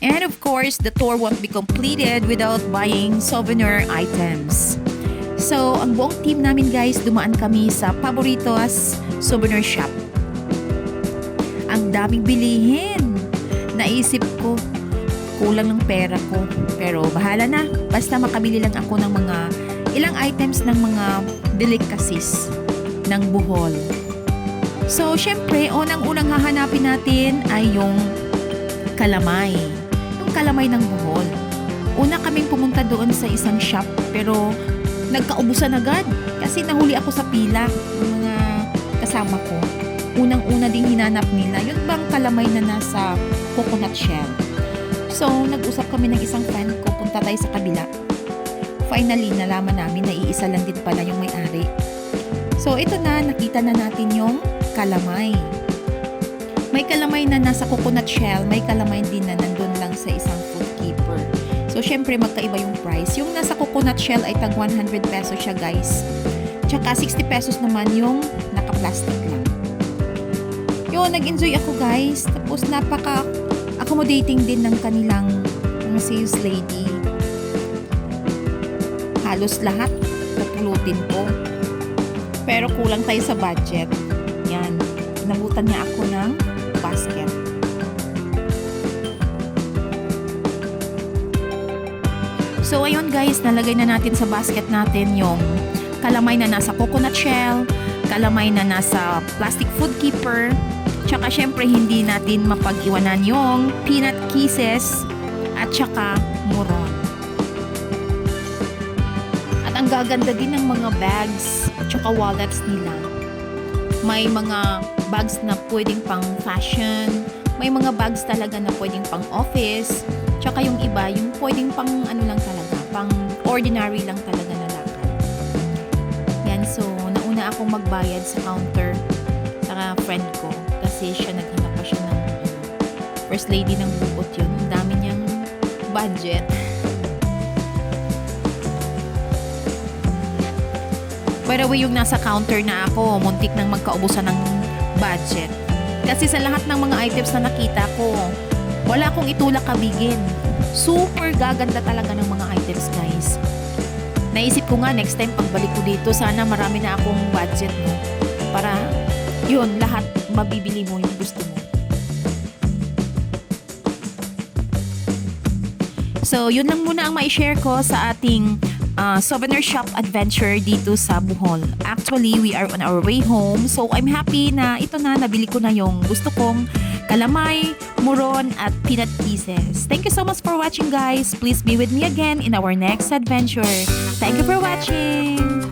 And of course, the tour won't be completed without buying souvenir items. So, ang buong team namin guys, dumaan kami sa Favoritos Souvenir Shop. Ang daming bilihin. Naisip ko, kulang ng pera ko. Pero bahala na, basta makabili lang ako ng mga ilang items ng mga delicacies ng Bohol. So, syempre, unang-unang hahanapin natin ay yung kalamay. Yung kalamay ng Bohol. Una kaming pumunta doon sa isang shop, pero nagkaubusan agad kasi nahuli ako sa pila ng mga kasama ko. Unang-una ding hinanap nila, yun bang kalamay na nasa coconut shell. So, nag-usap kami ng isang friend ko, punta tayo sa kabila. Finally, nalaman namin na iisa lang din pala yung may-ari. So, ito na, nakita na natin yung kalamay. May kalamay na nasa coconut shell, may kalamay din na nandun lang sa isang food keeper. So, syempre, magkaiba yung price. Yung nasa coconut shell ay tag 100 pesos siya, guys. Tsaka 60 pesos naman yung naka-plastic lang. Yun, nag-enjoy ako, guys. Tapos, napaka-accommodating din ng kanilang mga sales lady. Halos lahat napulutin ko. Pero kulang tayo sa budget. Yan. Nabutan niya ako ng basket. So, ayun guys, nalagay na natin sa basket natin yung kalamay na nasa coconut shell, kalamay na nasa plastic food keeper, tsaka syempre hindi natin mapag-iwanan yung peanut kisses at tsaka muron. At ang gaganda din ng mga bags at tsaka wallets nila. May mga bags na pwedeng pang fashion, may mga bags talaga na pwedeng pang office, tsaka yung iba, yung pwedeng pang ano lang talaga, pang ordinary lang talaga na lakad. Yan, so nauna akong magbayad sa counter sa friend ko kasi siya naghanap pa siya ng first lady ng bukot yun. Ang dami niyang budget. By the way, yung nasa counter na ako, muntik nang magkaubusan ng budget. Kasi sa lahat ng mga items na nakita ko, wala akong itulak kabigin. Super gaganda talaga ng mga items, guys. Naisip ko nga, next time pagbalik ko dito, sana marami na akong budget mo. Para, yun, lahat mabibili mo yung gusto mo. So, yun lang muna ang ma-share ko sa ating souvenir shop adventure dito sa Bohol. Actually, we are on our way home. So, I'm happy na ito na, nabili ko na yung gusto kong kalamay, muron, at peanut kisses. Thank you so much for watching, guys. Please be with me again in our next adventure. Thank you for watching!